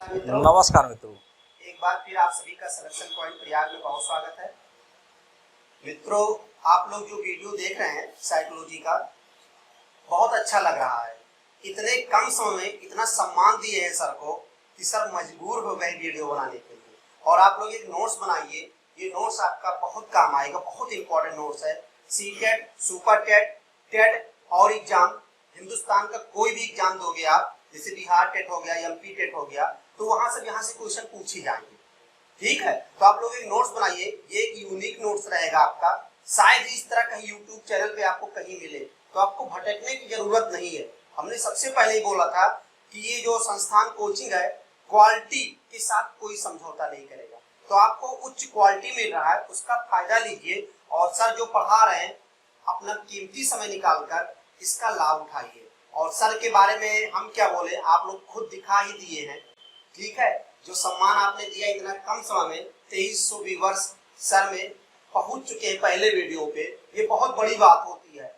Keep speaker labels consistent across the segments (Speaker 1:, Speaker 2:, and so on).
Speaker 1: नमस्कार मित्रों,
Speaker 2: एक बार फिर आप सभी का सिलेक्शन पॉइंट प्रयाग में बहुत स्वागत है। मित्रों, आप लोग जो वीडियो देख रहे हैं साइकोलॉजी का, बहुत अच्छा लग रहा है। इतने कम समय में इतना सम्मान दिए हैं सर को कि सर मजबूर हो गए वीडियो बनाने के लिए। और आप लोग एक नोट्स बनाइए, ये नोट्स आपका बहुत काम आएगा, बहुत इंपॉर्टेंट नोट्स है। सीटेट, सुपर टेट, टेट और एग्जाम, हिंदुस्तान का कोई भी एग्जाम दोगे आप, जैसे बिहार टेट हो गया, एमपी टेट हो गया, तो वहां से यहाँ से क्वेश्चन पूछे जाएंगे। ठीक है, तो आप लोग एक नोट्स बनाइए, ये एक यूनिक नोट्स रहेगा आपका। शायद इस तरह कहीं यूट्यूब चैनल पे आपको कहीं मिले, तो आपको भटकने की जरूरत नहीं है। हमने सबसे पहले ही बोला था कि ये जो संस्थान कोचिंग है, क्वालिटी के साथ कोई समझौता नहीं करेगा। तो आपको उच्च क्वालिटी मिल रहा है, उसका फायदा लीजिए। और सर जो पढ़ा रहे हैं, अपना कीमती समय निकालकर इसका लाभ उठाइए। और सर के बारे में हम क्या बोले, आप लोग खुद दिखा ही दिए हैं। ठीक है, जो सम्मान आपने दिया इतना कम समय में, 2300 व्यूअर्स सर में पहुंच चुके हैं पहले वीडियो पे, ये बहुत बड़ी बात होती है।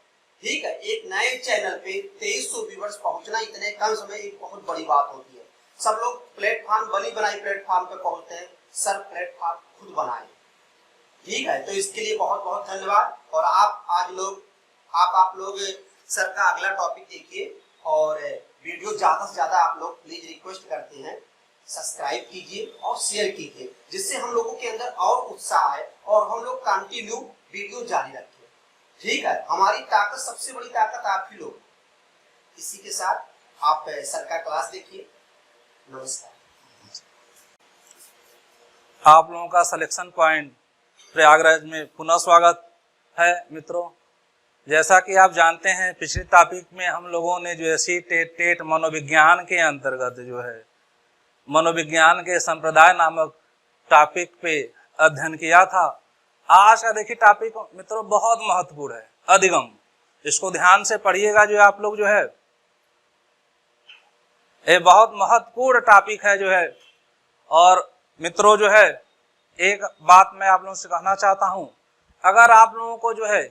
Speaker 2: ठीक है, एक नए चैनल पे 2300 व्यूअर्स पहुंचना इतने कम समय एक बहुत बड़ी बात होती है। सब लोग प्लेटफॉर्म बनी बनाई प्लेटफॉर्म पे पहुंचते हैं, सर प्लेटफॉर्म खुद बनाए। ठीक है, तो इसके लिए बहुत बहुत धन्यवाद। और आप लोग सर का अगला टॉपिक देखिए। और वीडियो ज्यादा से ज्यादा आप लोग प्लीज रिक्वेस्ट करते हैं, सब्सक्राइब कीजिए और शेयर कीजिए, जिससे हम लोगों के अंदर और उत्साह है और हम लोग कंटिन्यू वीडियो जारी रखें। ठीक है, हमारी ताकत, सबसे बड़ी ताकत आप ही लोग। इसी के साथ आप सर का क्लास देखिए। नमस्कार।
Speaker 1: आप लोगों का सिलेक्शन पॉइंट प्रयागराज में पुनः स्वागत है। मित्रों, जैसा कि आप जानते हैं, पिछले टॉपिक में हम लोगों ने जो है सीटेट, टेट मनोविज्ञान के अंतर्गत जो है मनोविज्ञान के संप्रदाय नामक टॉपिक पे अध्ययन किया था। आज का देखिए टॉपिक मित्रों बहुत महत्वपूर्ण है, अधिगम। इसको ध्यान से पढ़िएगा, जो आप लोग जो है ये बहुत महत्वपूर्ण टॉपिक है जो है। और मित्रों जो है, एक बात मैं आप लोगों से कहना चाहता हूं, अगर आप लोगों को जो है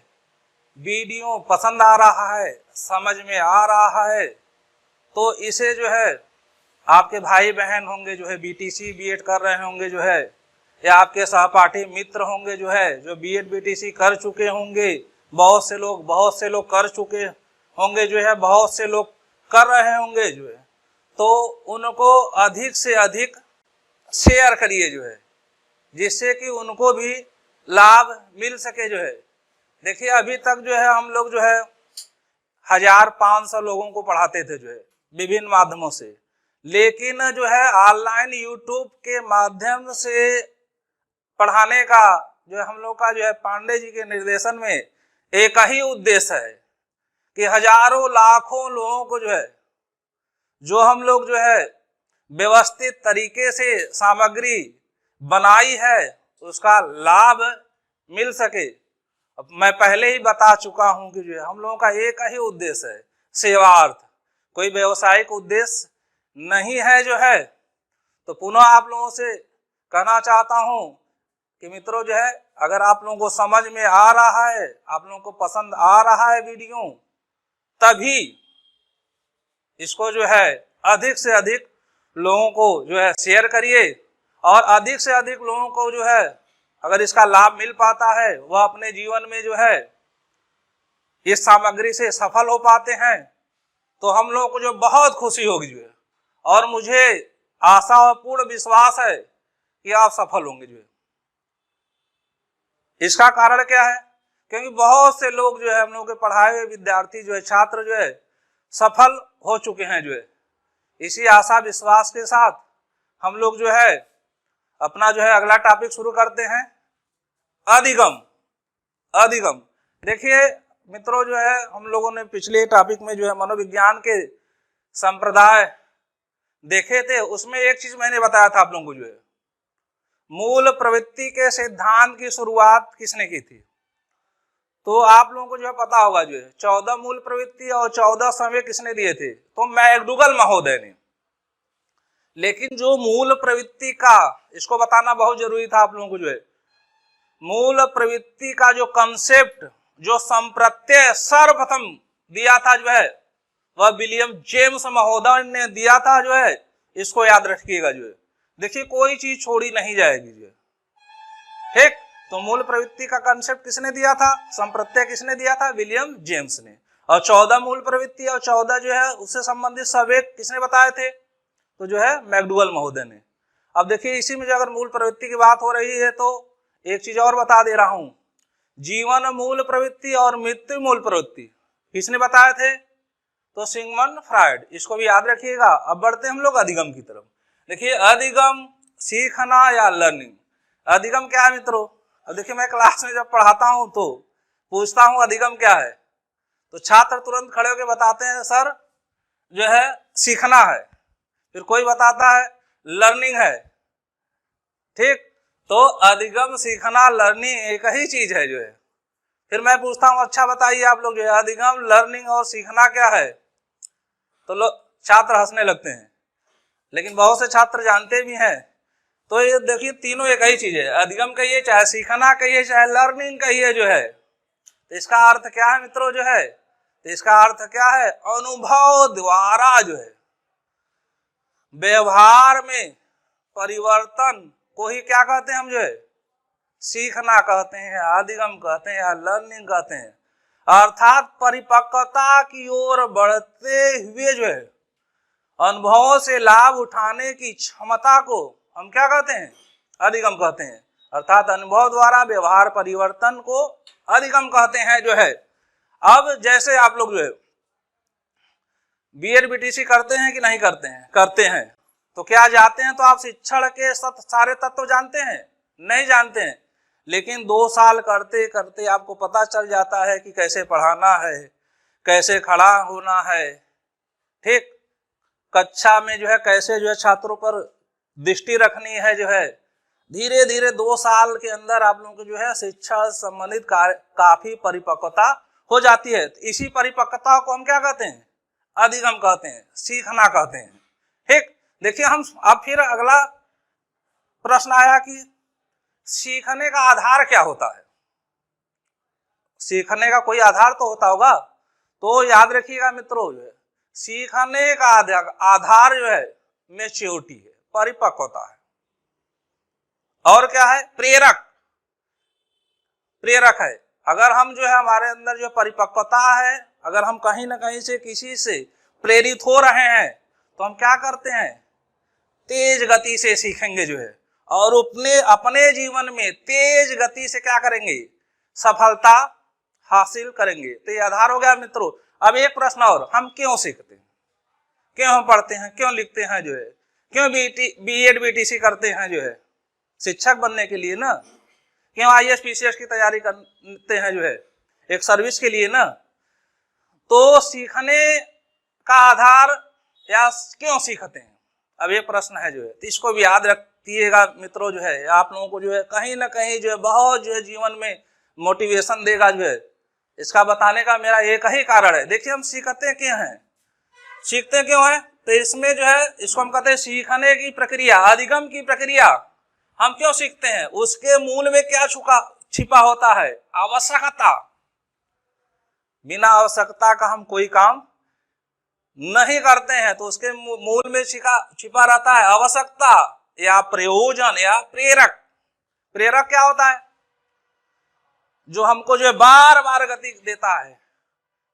Speaker 1: वीडियो पसंद आ रहा है, समझ में आ रहा है, तो इसे जो है आपके भाई बहन होंगे जो है बीटीसी बीएड कर रहे होंगे जो है, या आपके सहपाठी मित्र होंगे जो है जो बीएड बीटीसी कर चुके होंगे, बहुत से लोग कर चुके होंगे जो है, बहुत से लोग कर रहे होंगे जो है, तो उनको अधिक से अधिक शेयर करिए जो है, जिससे कि उनको भी लाभ मिल सके जो है। देखिए अभी तक जो है हम लोग जो है 1500 लोगों को पढ़ाते थे जो है विभिन्न माध्यमों से, लेकिन जो है ऑनलाइन यूट्यूब के माध्यम से पढ़ाने का जो है हम लोग का जो है पांडे जी के निर्देशन में एक ही उद्देश्य है कि हजारों लाखों लोगों को जो है, जो हम लोग जो है व्यवस्थित तरीके से सामग्री बनाई है, उसका लाभ मिल सके। अब मैं पहले ही बता चुका हूं कि जो है हम लोगों का एक ही उद्देश्य है, सेवार्थ, कोई व्यवसायिक उद्देश्य नहीं है जो है। तो पुनः आप लोगों से कहना चाहता हूं कि मित्रों जो है, अगर आप लोगों को समझ में आ रहा है, आप लोगों को पसंद आ रहा है वीडियो, तभी इसको जो है अधिक से अधिक लोगों को जो है शेयर करिए। और अधिक से अधिक लोगों को जो है अगर इसका लाभ मिल पाता है, वह अपने जीवन में जो है इस सामग्री से सफल हो पाते हैं, तो हम लोगों को जो बहुत खुशी होगी जो है। और मुझे आशा और पूर्ण विश्वास है कि आप सफल होंगे जो है। इसका कारण क्या है? क्योंकि बहुत से लोग जो है हम लोग के पढ़ाए हुए विद्यार्थी जो है, छात्र जो है सफल हो चुके हैं जो है। इसी आशा विश्वास के साथ हम लोग जो है अपना जो है अगला टॉपिक शुरू करते हैं, अधिगम। अधिगम देखिए मित्रों जो है, हम लोगों ने पिछले टॉपिक में जो है मनोविज्ञान के संप्रदाय देखे थे। उसमें एक चीज मैंने बताया था आप लोगों को, जो है मूल प्रवृत्ति के सिद्धांत की शुरुआत किसने की थी। तो आप लोगों को जो है पता होगा, जो है 14 मूल प्रवृत्ति और 14 संवेग किसने दिए थे, तो मैकडूगल महोदय ने। लेकिन जो मूल प्रवृत्ति का, इसको बताना बहुत जरूरी था आप लोगों को, जो है मूल प्रवृत्ति का जो कंसेप्ट, जो संप्रत्यय सर्वप्रथम दिया था जो है, वह विलियम जेम्स महोदय ने दिया था जो है। इसको याद रखिएगा जो है। देखिए कोई चीज छोड़ी नहीं जाएगी जो है, ठीक। तो मूल प्रवृत्ति का कंसेप्ट किसने दिया था, संप्रत्यय किसने दिया था, विलियम जेम्स ने। और 14 मूल प्रवृत्ति और 14 जो है उससे संबंधित सवेग किसने बताए थे, तो जो है मैकडूगल महोदय ने। अब देखिए इसी में जो अगर मूल प्रवृत्ति की बात हो रही है तो एक चीज और बता दे रहा हूं, जीवन मूल प्रवृत्ति और मृत्यु मूल प्रवृत्ति किसने बताए थे, तो सिगमंड फ्रायड। इसको भी याद रखिएगा। अब बढ़ते हम लोग अधिगम की तरफ। देखिए अधिगम सीखना या लर्निंग, अधिगम क्या है मित्रों। अब देखिए मैं क्लास में जब पढ़ाता हूं तो पूछता हूं अधिगम क्या है, तो छात्र तुरंत खड़े होकर बताते हैं सर जो है सीखना है, फिर कोई बताता है लर्निंग है, ठीक। तो अधिगम सीखना लर्निंग एक ही चीज है जो है। फिर मैं पूछता हूं अच्छा बताइए आप लोग जो है अधिगम लर्निंग और सीखना क्या है, तो लोग छात्र हंसने लगते हैं, लेकिन बहुत से छात्र जानते भी हैं। तो ये देखिए तीनों एक ही चीज है, अधिगम कहिए चाहे सीखना कहिए चाहे लर्निंग कहिए जो है। तो इसका अर्थ क्या है मित्रों जो है, तो इसका अर्थ क्या है, अनुभव द्वारा जो है व्यवहार में परिवर्तन को ही क्या कहते हैं हम जो है, सीखना कहते हैं, अधिगम कहते हैं या लर्निंग कहते हैं। अर्थात परिपक्वता की ओर बढ़ते हुए जो है अनुभवों से लाभ उठाने की क्षमता को हम क्या कहते हैं, अधिगम कहते हैं। अर्थात अनुभव द्वारा व्यवहार परिवर्तन को अधिगम कहते हैं जो है। अब जैसे आप लोग जो है बीएड बीटीसी करते हैं कि नहीं करते हैं, करते हैं। तो क्या जाते हैं तो आप शिक्षण के सारे तत्व जानते हैं, नहीं जानते हैं, लेकिन 2 साल करते करते आपको पता चल जाता है कि कैसे पढ़ाना है, कैसे खड़ा होना है, ठीक। कक्षा में जो है कैसे जो है छात्रों पर दृष्टि रखनी है जो है। धीरे धीरे 2 साल के अंदर आप लोगों को जो है शिक्षा संबंधित काफी परिपक्वता हो जाती है। तो इसी परिपक्वता को हम क्या कहते हैं, अधिगम कहते हैं, सीखना कहते हैं, ठीक। देखिए हम अब फिर अगला प्रश्न आया कि सीखने का आधार क्या होता है। सीखने का कोई आधार तो होता होगा, तो याद रखिएगा मित्रों जो है सीखने का आधार जो है मैच्योरिटी है, परिपक्वता है। और क्या है, प्रेरक, प्रेरक है। अगर हम जो है हमारे अंदर जो परिपक्वता है, अगर हम कहीं ना कहीं से किसी से प्रेरित हो रहे हैं तो हम क्या करते हैं, तेज गति से सीखेंगे जो है, और अपने जीवन में तेज गति से क्या करेंगे, सफलता हासिल करेंगे। तो ये आधार हो गया मित्रों। अब एक प्रश्न और, हम क्यों सीखते हैं, क्यों हम पढ़ते हैं, क्यों लिखते हैं जो है, क्यों बीएड बीटीसी करते हैं जो है, शिक्षक बनने के लिए ना, क्यों आईएएस पीसीएस की तैयारी करते हैं जो है, एक सर्विस के लिए ना। तो सीखने का आधार या क्यों सीखते हैं, अब ये प्रश्न है जो है। तो इसको भी याद रखिएगा मित्रों जो है, आप लोगों को जो है कहीं ना कहीं जो है बहुत जो है जीवन में मोटिवेशन देगा जो है। इसका बताने का मेरा एक ही कारण है। देखिए हम सीखते क्यों हैं, सीखते क्यों हैं, तो इसमें जो है इसको हम कहते हैं सीखने की प्रक्रिया, अधिगम की प्रक्रिया। हम क्यों सीखते हैं, उसके मूल में क्या छिपा होता है, आवश्यकता। बिना आवश्यकता का हम कोई काम नहीं करते हैं, तो उसके मूल में छिपा रहता है आवश्यकता या प्रयोजन या प्रेरक। प्रेरक क्या होता है, जो हमको जो है बार बार गति देता है,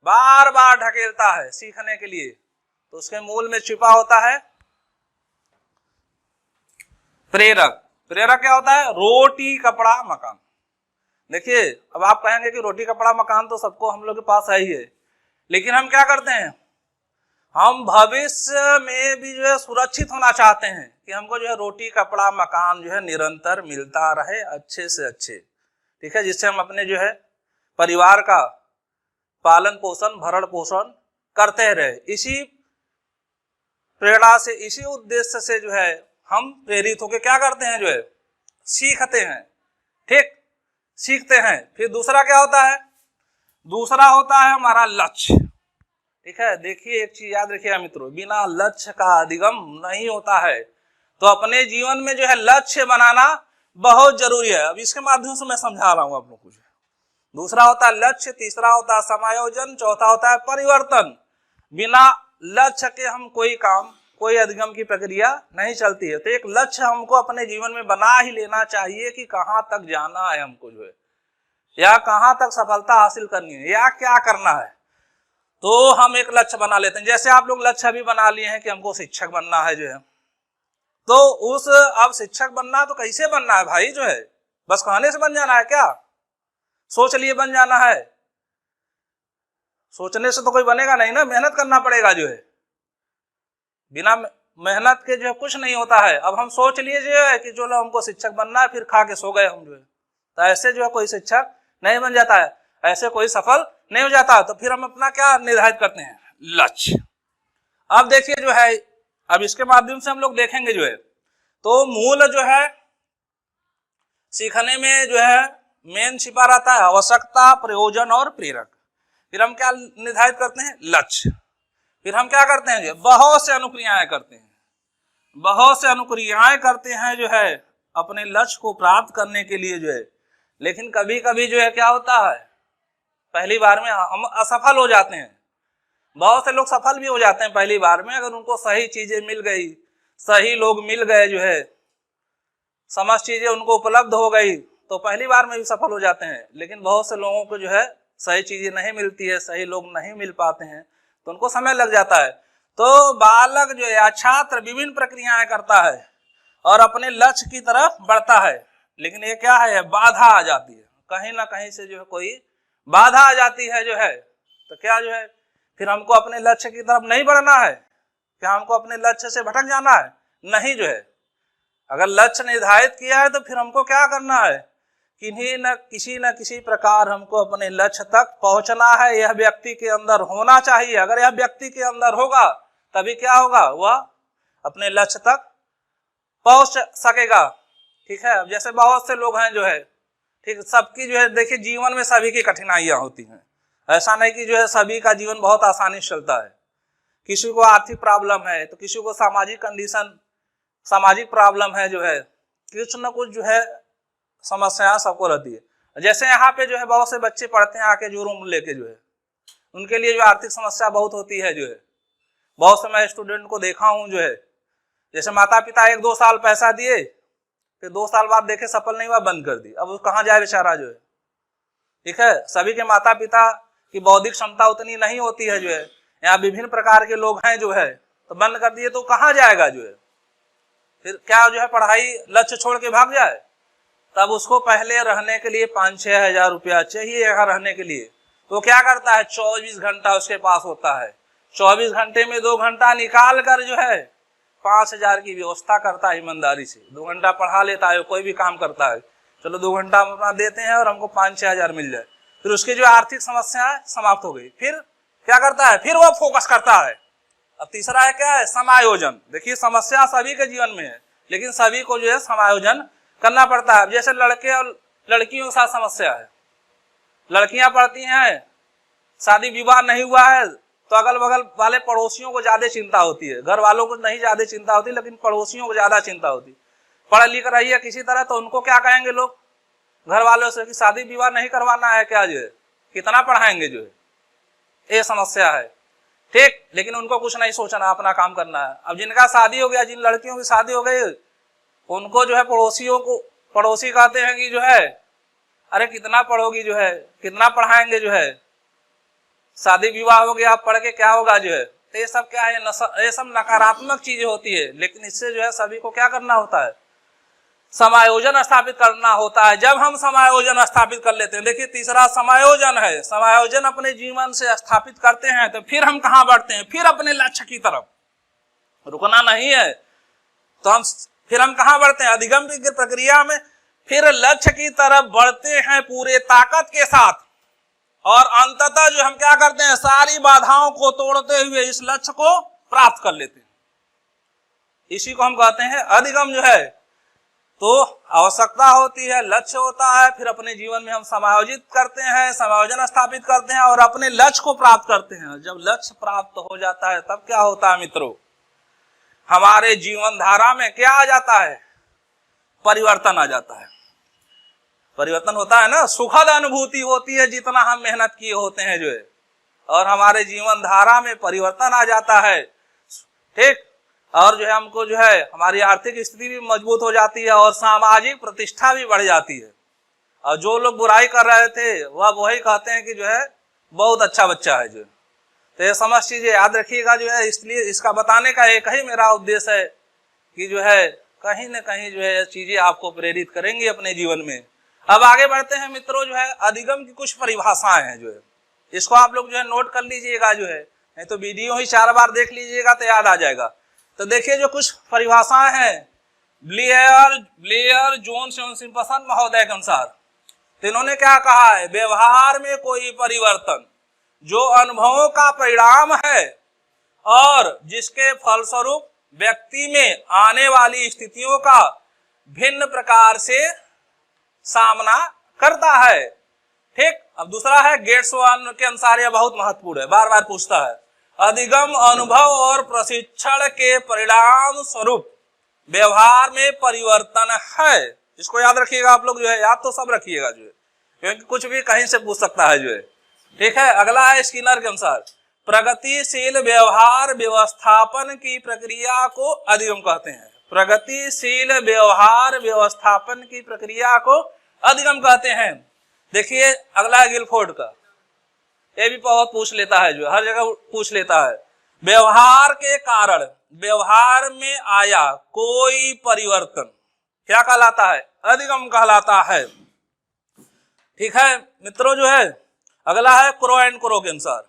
Speaker 1: बार बार ढकेलता है सीखने के लिए, तो उसके मूल में छिपा होता है प्रेरक। प्रेरक क्या होता है, रोटी कपड़ा मकान। देखिए अब आप कहेंगे कि रोटी कपड़ा मकान तो सबको हम लोग के पास है ही है, लेकिन हम क्या करते हैं, हम भविष्य में भी जो है सुरक्षित होना चाहते हैं कि हमको जो है रोटी कपड़ा मकान जो है निरंतर मिलता रहे, अच्छे से अच्छे, ठीक है, जिससे हम अपने जो है परिवार का पालन पोषण भरण पोषण करते रहे। इसी प्रेरणा से, इसी उद्देश्य से जो है हम प्रेरित होकर क्या करते हैं, जो है सीखते हैं, ठीक, सीखते हैं। फिर दूसरा क्या होता है, दूसरा होता है हमारा लक्ष्य, ठीक है। देखिए एक चीज याद रखिएगा मित्रों, बिना लक्ष्य का अधिगम नहीं होता है। तो अपने जीवन में जो है लक्ष्य बनाना बहुत जरूरी है। अब इसके माध्यम से मैं समझा रहा हूं आप लोग को। दूसरा होता है लक्ष्य, तीसरा होता है समायोजन, चौथा होता है परिवर्तन। बिना लक्ष्य के हम कोई काम कोई अधिगम की प्रक्रिया नहीं चलती है। तो एक लक्ष्य हमको अपने जीवन में बना ही लेना चाहिए कि कहाँ तक जाना है हमको जो है, या कहाँ तक सफलता हासिल करनी है, या क्या करना है। तो हम एक लक्ष्य बना लेते हैं। जैसे आप लोग लक्ष्य अभी बना लिए हैं कि हमको शिक्षक बनना है जो है, तो उस अब शिक्षक बनना तो कैसे बनना है भाई जो है, बस कहने से बन जाना है क्या? सोच लिए बन जाना है? सोचने से तो कोई बनेगा नहीं ना, मेहनत करना पड़ेगा जो है। बिना मेहनत के जो है कुछ नहीं होता है। अब हम सोच लिए जो है कि जो हमको शिक्षक बनना है, फिर खा के सो गए हम जो है, तो ऐसे जो है कोई शिक्षक नहीं बन जाता है, ऐसे कोई सफल नहीं हो जाता। तो फिर हम अपना क्या निर्धारित करते हैं? लक्ष्य। अब देखिए जो है, अब इसके माध्यम से हम लोग देखेंगे जो है, तो मूल जो है सीखने में जो है मेन छिपा रहता है आवश्यकता, प्रयोजन और प्रेरक। फिर हम क्या निर्धारित करते हैं? लक्ष्य। फिर हम क्या करते हैं? जो बहुत से अनुक्रियाएं करते हैं, बहुत से अनुक्रियाएं करते हैं जो है अपने लक्ष्य को प्राप्त करने के लिए जो है। लेकिन कभी कभी जो है क्या होता है, पहली बार में हम असफल हो जाते हैं। बहुत से लोग सफल भी हो जाते हैं पहली बार में, अगर उनको सही चीजें मिल गई, सही लोग मिल गए जो है, समस्त चीजें उनको उपलब्ध हो गई, तो पहली बार में भी सफल हो जाते हैं। लेकिन बहुत से लोगों को जो है सही चीजें नहीं मिलती है, सही लोग नहीं मिल पाते हैं, तो उनको समय लग जाता है। तो बालक जो है, छात्र विभिन्न प्रक्रियाएं करता है और अपने लक्ष्य की तरफ बढ़ता है, लेकिन ये क्या है, बाधा आ जाती है, कहीं ना कहीं से जो है कोई बाधा आ जाती है जो है। तो क्या जो है, फिर हमको अपने लक्ष्य की तरफ नहीं बढ़ना है, क्या हमको अपने लक्ष्य से भटक जाना है? नहीं जो है, अगर लक्ष्य निर्धारित किया है तो फिर हमको क्या करना है, किन्हीं न किसी प्रकार हमको अपने लक्ष्य तक पहुंचना है। यह व्यक्ति के अंदर होना चाहिए। अगर यह व्यक्ति के अंदर होगा तभी क्या होगा, वह अपने लक्ष्य तक पहुंच सकेगा। ठीक है। अब जैसे बहुत से लोग हैं जो है, ठीक, सबकी जो है देखिए जीवन में सभी की कठिनाइयां होती हैं। ऐसा नहीं कि जो है सभी का जीवन बहुत आसानी से चलता है। किसी को आर्थिक प्रॉब्लम है, तो किसी को सामाजिक कंडीशन, सामाजिक प्रॉब्लम है जो है, कुछ न कुछ जो है समस्याएं सबको रहती है। जैसे यहाँ पे जो है बहुत से बच्चे पढ़ते हैं आके जो रूम लेके जो है, उनके लिए जो आर्थिक समस्या बहुत होती है जो है। बहुत से मैं स्टूडेंट को देखा हूँ जो है, जैसे माता पिता 1-2 साल पैसा दिए, फिर 2 साल बाद देखे सफल नहीं हुआ, बंद कर दी। अब वो कहाँ जाए बेचारा जो है। ठीक है। सभी के माता पिता की बौद्धिक क्षमता उतनी नहीं होती है जो है, यहाँ विभिन्न प्रकार के लोग हैं जो है, तो बंद कर दिए तो कहाँ जाएगा जो है। फिर क्या जो है पढ़ाई लक्ष्य छोड़ के भाग जाए? तब उसको पहले रहने के लिए 5-6 हजार रुपया चाहिए यहाँ रहने के लिए। तो क्या करता है, 24 घंटा उसके पास होता है, 24 घंटे में 2 घंटा निकाल कर जो है 5,000 की व्यवस्था करता है ईमानदारी से। 2 घंटा पढ़ा लेता है, कोई भी काम करता है, चलो 2 घंटा अपना देते हैं और हमको 5-6 हजार मिल जाए। फिर उसकी जो आर्थिक समस्या है समाप्त हो गई। फिर क्या करता है, फिर वो फोकस करता है। अब तीसरा है क्या है, समायोजन। देखिए समस्या सभी के जीवन में है, लेकिन सभी को जो है समायोजन करना पड़ता है। जैसे लड़के और लड़कियों के साथ समस्या है, लड़कियां पढ़ती हैं, शादी विवाह नहीं हुआ है, तो अगल बगल वाले पड़ोसियों को ज्यादा चिंता होती है, घर वालों को नहीं ज्यादा चिंता होती, लेकिन पड़ोसियों को ज्यादा चिंता होती। पढ़ लिख रही है किसी तरह, तो उनको क्या कहेंगे लोग घर वालों से कि शादी विवाह नहीं करवाना है क्या, जो है कितना पढ़ाएंगे जो है, ये समस्या है। ठीक, लेकिन उनको कुछ नहीं सोचना, अपना काम करना है। अब जिनका शादी हो गया, जिन लड़कियों की शादी हो गई, उनको जो है पड़ोसी कहते हैं कि जो है अरे कितना पढ़ोगी जो है, कितना पढ़ाएंगे जो है, शादी विवाह हो गया, पढ़ के क्या होगा जो है। तो ये सब क्या है, ये सब नकारात्मक चीजें होती है। लेकिन इससे जो है सभी को क्या करना होता है, समायोजन स्थापित करना होता है। जब हम समायोजन स्थापित कर लेते हैं, देखिए तीसरा समायोजन है, समायोजन अपने जीवन से स्थापित करते हैं, तो फिर हम कहाँ बढ़ते हैं, फिर अपने लक्ष्य की तरफ। रुकना नहीं है, तो फिर हम कहाँ बढ़ते हैं, अधिगम की प्रक्रिया में फिर लक्ष्य की तरफ बढ़ते हैं पूरे ताकत के साथ। और अंततः जो हम क्या करते हैं, सारी बाधाओं को तोड़ते हुए इस लक्ष्य को प्राप्त कर लेते हैं। इसी को हम कहते हैं अधिगम जो है। तो आवश्यकता होती है, लक्ष्य होता है, फिर अपने जीवन में हम समायोजित करते हैं, समायोजन स्थापित करते हैं और अपने लक्ष्य को प्राप्त करते हैं। जब लक्ष्य प्राप्त हो जाता है तब क्या होता है मित्रों, हमारे जीवन धारा में क्या आ जाता है, परिवर्तन आ जाता है। परिवर्तन होता है ना, सुखद अनुभूति होती है जितना हम मेहनत किए होते हैं जो है, और हमारे जीवन धारा में परिवर्तन आ जाता है। ठीक, और जो है हमको जो है हमारी आर्थिक स्थिति भी मजबूत हो जाती है और सामाजिक प्रतिष्ठा भी बढ़ जाती है। और जो लोग बुराई कर रहे थे वह वही कहते हैं कि जो है बहुत अच्छा बच्चा है जो है। तो ये समझ चीजें याद रखिएगा जो है। इसलिए इसका बताने का एक ही मेरा उद्देश्य है कि जो है कहीं न कहीं जो है चीजें आपको प्रेरित करेंगी अपने जीवन में। अब आगे बढ़ते हैं मित्रों, जो है अधिगम की कुछ परिभाषाएं हैं जो है, इसको आप लोग जो है नोट कर लीजिएगा जो है, नहीं तो वीडियो ही 4 बार देख लीजिएगा तो याद आ जाएगा। तो देखिए जो कुछ परिभाषाएं हैं ब्लेयर जोन्स एवं सिम्पसन महोदय के अनुसार, तो इन्होंने क्या कहा है, व्यवहार में कोई परिवर्तन जो अनुभवों का परिणाम है और जिसके फलस्वरूप व्यक्ति में आने वाली स्थितियों का भिन्न प्रकार से सामना करता है। ठीक। अब दूसरा है गेट्सवान के अनुसार, यह बहुत महत्वपूर्ण है, बार बार पूछता है, अधिगम अनुभव और प्रशिक्षण के परिणाम स्वरूप व्यवहार में परिवर्तन है। इसको याद रखिएगा आप लोग जो है, याद तो सब रखिएगा जो है, क्योंकि कुछ भी कहीं से पूछ सकता है जो है। ठीक है। अगला है स्किनर के अनुसार, प्रगतिशील व्यवहार व्यवस्थापन की प्रक्रिया को अधिगम कहते हैं। प्रगतिशील व्यवहार व्यवस्थापन की प्रक्रिया को अधिगम कहते हैं। देखिए अगला है गिलफोर्ड का, ये भी बहुत पूछ लेता है जो, हर जगह पूछ लेता है, व्यवहार के कारण व्यवहार में आया कोई परिवर्तन क्या कहलाता है, अधिगम कहलाता है। ठीक है मित्रों जो है। अगला है क्रो एंड क्रो के अनुसार,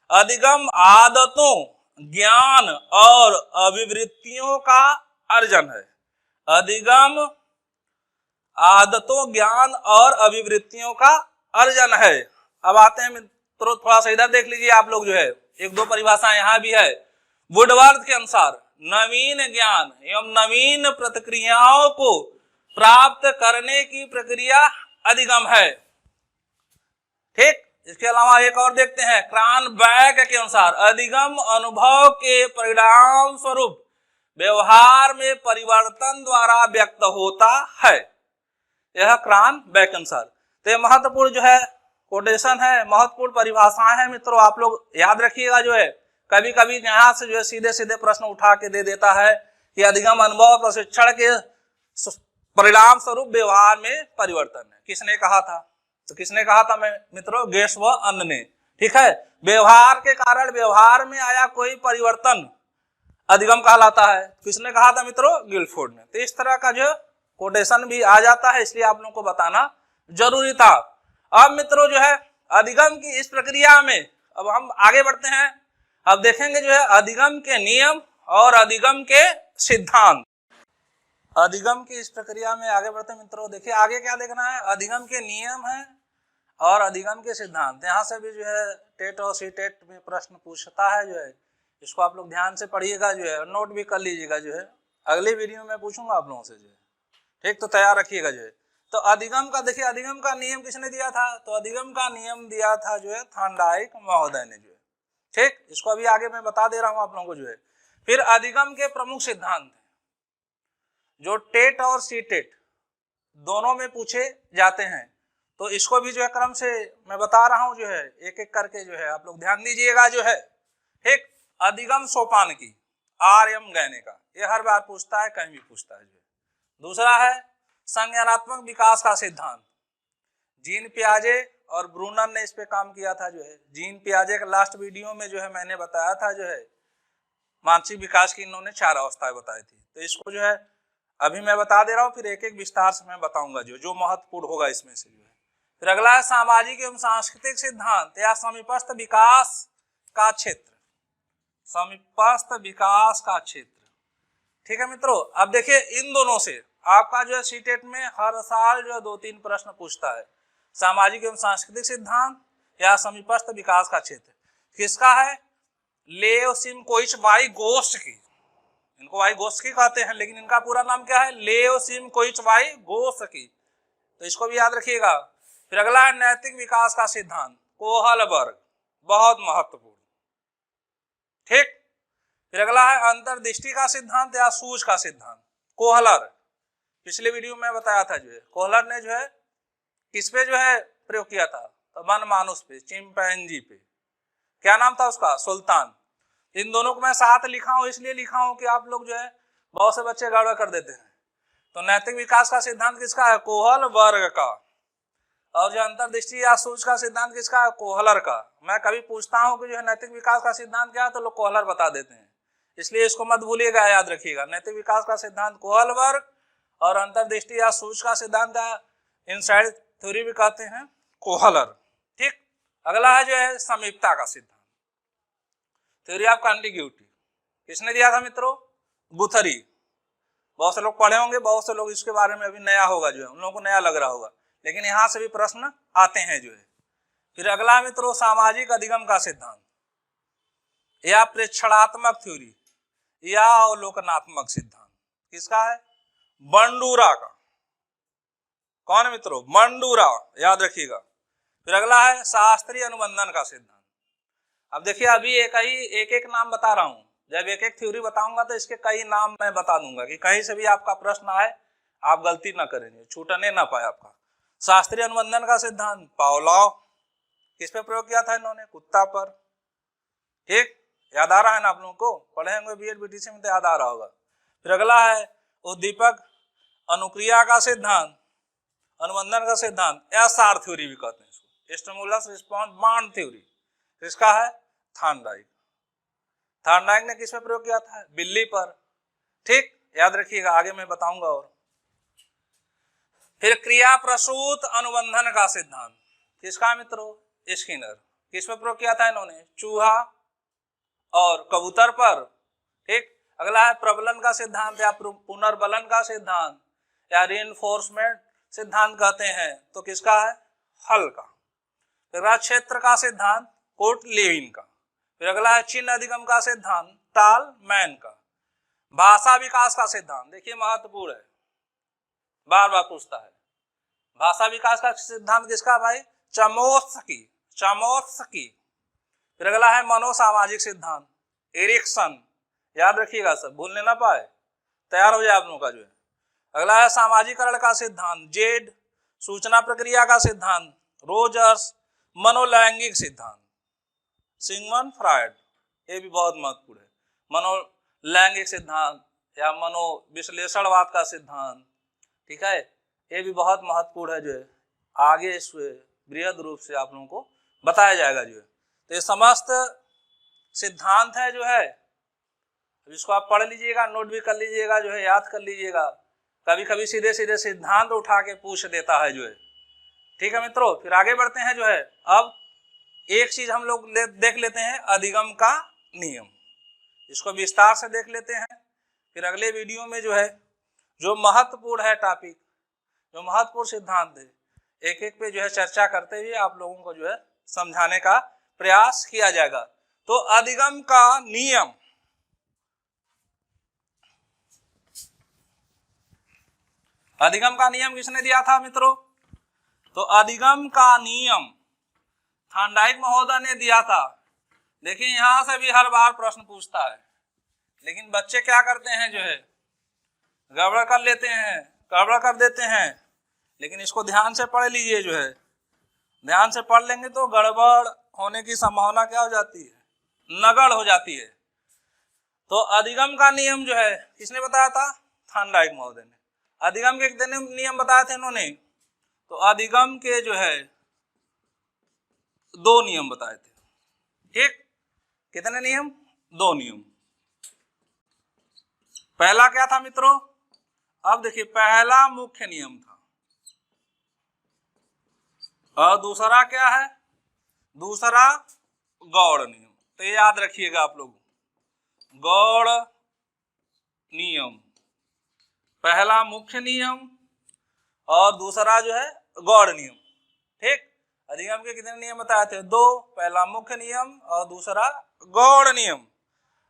Speaker 1: अधिगम आदतों ज्ञान और अभिवृत्तियों का अर्जन है। अधिगम आदतों ज्ञान और अभिवृत्तियों का अर्जन है। अब आते हैं मित्रों, थोड़ा सा इधर देख लीजिए आप लोग जो है, एक दो परिभाषा यहाँ भी है। वुडवर्थ के अनुसार नवीन ज्ञान एवं नवीन प्रतिक्रियाओं को प्राप्त करने की प्रक्रिया अधिगम है। ठीक। इसके अलावा एक और देखते हैं, क्रानबैक के अनुसार अधिगम अनुभव के परिणाम स्वरूप व्यवहार में परिवर्तन द्वारा व्यक्त होता है। यह क्रानबैक अनुसार। तो यह महत्वपूर्ण जो है कोटेशन है, महत्वपूर्ण परिभाषाएं हैं मित्रों, आप लोग याद रखिएगा जो है। कभी कभी यहाँ से जो है सीधे सीधे प्रश्न उठा के दे देता है कि अधिगम अनुभव प्रशिक्षण के परिणाम स्वरूप व्यवहार में परिवर्तन है। किसने कहा था, तो किसने कहा था मित्रों, गेट्स व अन्य ने। ठीक है। व्यवहार के कारण व्यवहार में आया कोई परिवर्तन अधिगम कहलाता है। किसने कहा था मित्रों, गिलफोर्ड ने। तो इस तरह का जो कोटेशन भी आ जाता है, इसलिए आप लोगों को बताना जरूरी था। अब मित्रों जो है अधिगम की इस प्रक्रिया में अब हम आगे बढ़ते हैं। अब देखेंगे जो है अधिगम के नियम और अधिगम के सिद्धांत। अधिगम की इस प्रक्रिया में आगे बढ़ते हैं मित्रों। देखिए आगे क्या देखना है, अधिगम के नियम है और अधिगम के सिद्धांत। यहाँ से भी जो है टेट और सीटेट में प्रश्न पूछता है जो है, इसको आप लोग ध्यान से पढ़िएगा जो है, नोट भी कर लीजिएगा जो है। अगली वीडियो में पूछूंगा आप लोगों से जो है। ठीक। तो तैयार रखिएगा जो है। तो अधिगम का देखिए, अधिगम का नियम किसने दिया था, तो अधिगम का नियम दिया था जो है थॉर्नडाइक महोदय ने जो है। ठीक। इसको अभी आगे मैं बता दे रहा हूँ आप लोगों को जो है। फिर अधिगम के प्रमुख सिद्धांत जो टेट और सीटेट दोनों में पूछे जाते हैं, तो इसको भी जो है क्रम से मैं बता रहा हूं जो है, एक एक करके जो है आप लोग ध्यान दीजिएगा जो है। ठीक। अधिगम सोपान की आर.एम. गैने का, ये हर बार पूछता है, कहीं भी पूछता है जो है। दूसरा है संज्ञानात्मक विकास का सिद्धांत, जीन पियाजे और ब्रूनर ने इस पे काम किया था जो है। जीन पियाजे का लास्ट वीडियो में जो है मैंने बताया था जो है, मानसिक विकास की इन्होंने 4 अवस्थाएं बताई थी। तो इसको जो है अभी मैं बता दे रहा हूँ, फिर एक एक विस्तार से मैं बताऊंगा जो महत्वपूर्ण होगा इसमें से जो है। फिर अगला है सामाजिक एवं सांस्कृतिक सिद्धांत या समीपस्थ विकास का क्षेत्र। समीपस्थ विकास का क्षेत्र। ठीक है मित्रों। अब देखिए इन दोनों से आपका जो है सीटेट में हर साल जो है 2-3 प्रश्न पूछता है, सामाजिक एवं सांस्कृतिक सिद्धांत या समीपस्थ विकास का क्षेत्र। किसका है, लेव सिमकोइच-वाइगोत्स्की। इनको वाइगोत्स्की कहते हैं, लेकिन इनका पूरा नाम क्या है, लेव सिमकोइच-वाइगोत्स्की। तो इसको भी याद रखिएगा। फिर अगला है नैतिक विकास का सिद्धांत, कोहलबर्ग, बहुत महत्वपूर्ण। ठीक। फिर अगला है अंतर्दृष्टि का सिद्धांत या सूझ का सिद्धांत, कोहलर। पिछले वीडियो में बताया था जो है, कोहलर ने जो है किस पे जो है प्रयोग किया था, तो वन मानुस पे, चिंपैंजी पे। क्या नाम था उसका, सुल्तान। इन दोनों को मैं साथ लिखा हूं, इसलिए लिखा हूं कि आप लोग जो है बहुत से बच्चे गड़बड़ कर देते हैं। तो नैतिक विकास का सिद्धांत किसका है? कोहल वर्ग का। और जो अंतर्दृष्टि या सूझ का सिद्धांत किसका है? कोहलर का। मैं कभी पूछता हूं कि जो है नैतिक विकास का सिद्धांत क्या है, तो लोग कोहलर बता देते हैं, इसलिए इसको मत भूलिएगा, याद रखिएगा। नैतिक विकास का सिद्धांत कोहल वर्ग और अंतर्दृष्टि या सूझ का सिद्धांत इनसाइड थ्योरी भी कहते हैं कोहलर। ठीक, अगला है जो है समीपता का सिद्धांत, थ्योरी ऑफ कॉन्टिग्यूटी। किसने दिया था मित्रों? गुथरी। बहुत से लोग पढ़े होंगे, बहुत से लोग इसके बारे में अभी नया होगा, जो है उन लोगों को नया लग रहा होगा, लेकिन यहां से भी प्रश्न आते हैं जो है। फिर अगला मित्रों सामाजिक अधिगम का सिद्धांत या प्रेक्षणात्मक थ्योरी या अवलोकनात्मक सिद्धांत किसका है? बंडूरा का। कौन है मित्रों? बंडूरा, याद रखिएगा। फिर अगला है शास्त्रीय अनुबंधन का सिद्धांत। अब देखिए अभी एक एक नाम बता रहा हूं, जब एक एक थ्योरी बताऊंगा तो इसके कई नाम मैं बता दूंगा कि कहीं से भी आपका प्रश्न आए आप गलती ना करेंगे, छूटने ना पाए आपका। शास्त्रीय अनुबंधन का सिद्धांत पावलोव, किस पे प्रयोग किया था इन्होंने? कुत्ता पर। ठीक, याद आ रहा है ना आप लोगों को? पढ़े होंगे बीएड बीटीसी में तो याद आ रहा होगा। फिर अगला है उद्दीपक अनुक्रिया का सिद्धांत, अनुबंधन का सिद्धांत या सार थ्योरी भी कहते हैं इसको, स्टिमुलस रिस्पॉन्स बाउंड थ्योरी। इसका है थॉर्नडाइक। थॉर्नडाइक ने किस पे प्रयोग किया था? बिल्ली पर। ठीक, याद रखिएगा, आगे मैं बताऊंगा। और फिर क्रिया प्रसूत अनुबंधन का सिद्धांत किसका मित्रों? स्किनर। किस पे प्रयोग किया था इन्होंने? चूहा और कबूतर पर। ठीक, अगला है प्रबलन का सिद्धांत या पुनर्बलन का सिद्धांत या रीइंफोर्समेंट सिद्धांत कहते हैं, तो किसका है? हल का। फिर क्षेत्र का सिद्धांत कोर्ट लेविन का। फिर अगला है चिन्ह अधिगम का सिद्धांत टालमैन का। भाषा विकास का सिद्धांत देखिए महत्वपूर्ण है, बार बार पूछता है। भाषा विकास का सिद्धांत किसका भाई? चमोत्स्की, चमोत्स्की। फिर अगला है मनोसामाजिक सिद्धांत एरिक्सन, याद रखिएगा सब, भूलने ना पाए, तैयार हो जाए आप लोगों का जो है। अगला है सामाजिकरण का सिद्धांत जेड, सूचना प्रक्रिया का सिद्धांत रोजर्स, मनोलैंगिक सिद्धांत सिगमंड फ्रायड, ये भी बहुत महत्वपूर्ण है। मनोलैंगिक सिद्धांत या मनोविश्लेषणवाद का सिद्धांत, ठीक है, ये भी बहुत महत्वपूर्ण है जो है, आगे इस बृहद रूप से आप लोगों को बताया जाएगा जो है। तो ये समस्त सिद्धांत है जो है, इसको आप पढ़ लीजिएगा, नोट भी कर लीजिएगा जो है, याद कर लीजिएगा। कभी कभी सीधे सीधे सिद्धांत उठा के पूछ देता है जो है। ठीक है मित्रों, फिर आगे बढ़ते हैं जो है। अब एक चीज हम लोग देख लेते हैं, अधिगम का नियम, इसको विस्तार से देख लेते हैं। फिर अगले वीडियो में जो है जो महत्वपूर्ण है टॉपिक, जो महत्वपूर्ण सिद्धांत है, एक एक पे जो है चर्चा करते हुए आप लोगों को जो है समझाने का प्रयास किया जाएगा। तो अधिगम का नियम, अधिगम का नियम किसने दिया था मित्रों? तो अधिगम का नियम थॉर्नडाइक महोदय ने दिया था। देखिए यहां से भी हर बार प्रश्न पूछता है, लेकिन बच्चे क्या करते हैं जो है, गड़बड़ कर लेते हैं, गड़बड़ कर देते हैं। लेकिन इसको ध्यान से पढ़ लीजिए जो है, ध्यान से पढ़ लेंगे तो गड़बड़ होने की संभावना क्या हो जाती है? नगण्य हो जाती है। तो अधिगम का नियम जो है किसने बताया था? थॉर्नडाइक महोदय ने। अधिगम के कितने नियम बताए थे इन्होंने? तो अधिगम के जो है 2 नियम बताए थे। ठीक, कितने नियम? 2 नियम। पहला क्या था मित्रों? अब देखिए, पहला मुख्य नियम था और दूसरा क्या है? दूसरा गौड़ नियम। तो ये याद रखिएगा आप लोग, गौड़ नियम, पहला मुख्य नियम और दूसरा जो है गौड़ नियम। ठीक, अधिगम के कितने नियम बताए थे? 2, पहला मुख्य नियम और दूसरा गौड़ नियम।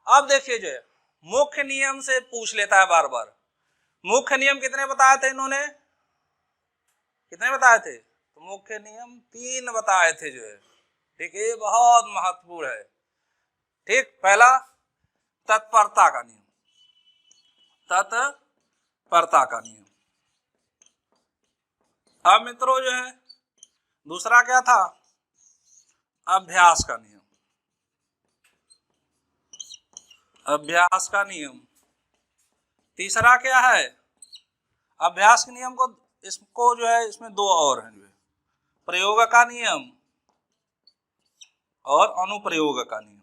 Speaker 1: अब देखिए जो है मुख्य नियम से पूछ लेता है बार बार। मुख्य नियम कितने बताए थे इन्होंने? कितने बताए थे? तो मुख्य नियम 3 बताए थे जो है। ठीक है, ये बहुत महत्वपूर्ण है। ठीक, पहला तत्परता का नियम, तत्परता का नियम। अब मित्रों जो है दूसरा क्या था? अभ्यास का नियम। अभ्यास का नियम। तीसरा क्या है? अभ्यास के नियम को इसको जो है इसमें दो और हैं, जो है प्रयोग का नियम और अनुप्रयोग का नियम।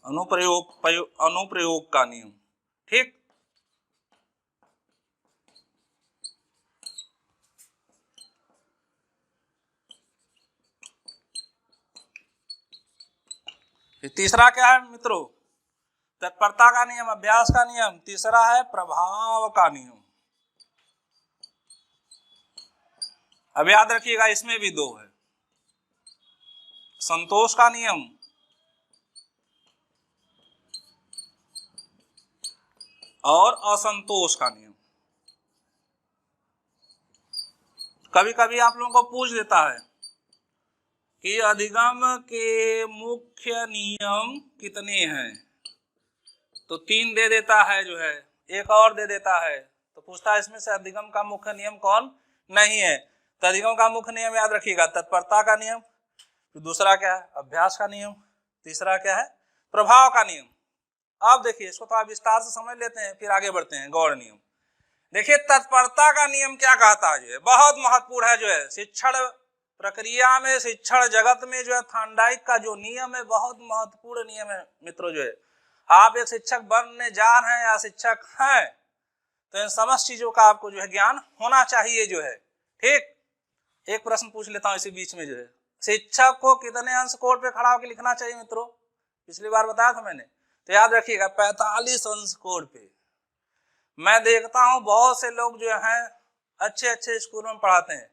Speaker 1: अनुप्रयोग का नियम, ठीक। तीसरा क्या है मित्रों? तत्परता का नियम, अभ्यास का नियम। तीसरा है प्रभाव का नियम। अब याद रखिएगा, इसमें भी दो है, संतोष का नियम और असंतोष का नियम। कभी कभी आप लोगों को पूछ देता है कि अधिगम के मुख्य नियम कितने हैं, तो 3 दे देता है, जो है एक और दे देता है, तो पूछता है इसमें से अधिगम का मुख्य नियम कौन नहीं है। तो अधिगम का मुख्य नियम याद रखिएगा, तत्परता का नियम। तो दूसरा क्या है? अभ्यास का नियम। तीसरा क्या है? प्रभाव का नियम। अब देखिए, इसको थोड़ा विस्तार से समझ लेते हैं, फिर आगे बढ़ते हैं। गौड़ नियम देखिए, तत्परता का नियम क्या कहता है, जो है बहुत महत्वपूर्ण है, जो है शिक्षण प्रक्रिया में, शिक्षण जगत में जो है थॉर्नडाइक का जो नियम है, बहुत महत्वपूर्ण नियम है मित्रों। जो है आप एक शिक्षक बनने जा रहे हैं या शिक्षक हैं, तो इन समस्त चीजों का आपको जो है ज्ञान होना चाहिए, जो है ठीक। एक प्रश्न पूछ लेता हूं इसी बीच में, जो है शिक्षक को कितने अंश कोड पे खड़ा होकर लिखना चाहिए मित्रों? पिछली बार बताया था मैंने, तो याद रखिएगा 45 अंश कोड पे। मैं देखता हूं बहुत से लोग जो हैं अच्छे अच्छे स्कूलों में पढ़ाते हैं,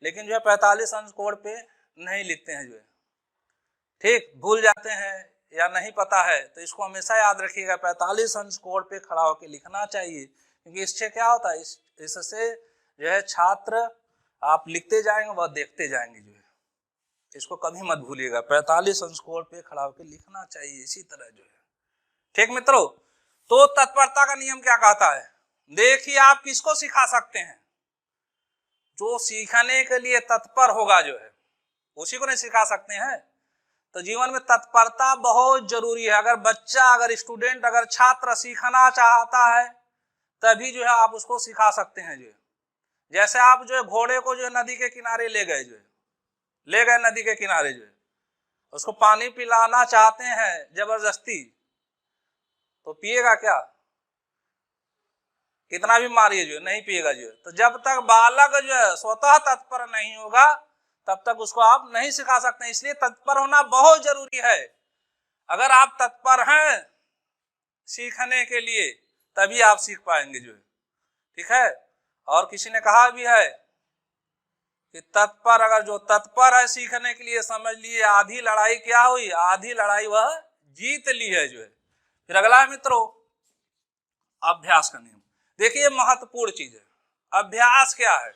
Speaker 1: लेकिन जो है 45 अंश कोड पे नहीं लिखते हैं, जो है ठीक, भूल जाते हैं या नहीं पता है। तो इसको हमेशा याद रखिएगा, 45 अंश कोड पे खड़ा होकर लिखना चाहिए, क्योंकि इससे क्या होता है, इससे जो है छात्र आप लिखते जाएंगे, वह देखते जाएंगे, जो है इसको कभी मत भूलिएगा, 45 अंश कोड पे खड़ा होकर लिखना चाहिए। इसी तरह जो है ठीक मित्रों। तो तत्परता का नियम क्या कहता है? देखिए, आप किसको सिखा सकते हैं? जो सीखने के लिए तत्पर होगा, जो है उसी को नहीं सिखा सकते हैं। तो जीवन में तत्परता बहुत जरूरी है। अगर बच्चा, अगर स्टूडेंट, अगर छात्र सीखना चाहता है, तभी जो है आप उसको सिखा सकते हैं। जो है जैसे आप जो है घोड़े को जो है नदी के किनारे ले गए, जो है ले गए नदी के किनारे, जो है उसको पानी पिलाना चाहते हैं जबरदस्ती, तो पिएगा क्या? कितना भी मारिए, जो है नहीं पिएगा। जो है तो जब तक बालक जो है स्वतः तत्पर नहीं होगा, तब तक उसको आप नहीं सिखा सकते। इसलिए तत्पर होना बहुत जरूरी है। अगर आप तत्पर हैं सीखने के लिए, तभी आप सीख पाएंगे, जो है ठीक है। और किसी ने कहा भी है कि तत्पर, अगर जो तत्पर है सीखने के लिए, समझ लिए आधी लड़ाई क्या हुई, आधी लड़ाई वह जीत ली है, जो है। फिर अगला है मित्रों अभ्यास का नियम। देखिए, महत्वपूर्ण चीज है। अभ्यास क्या है?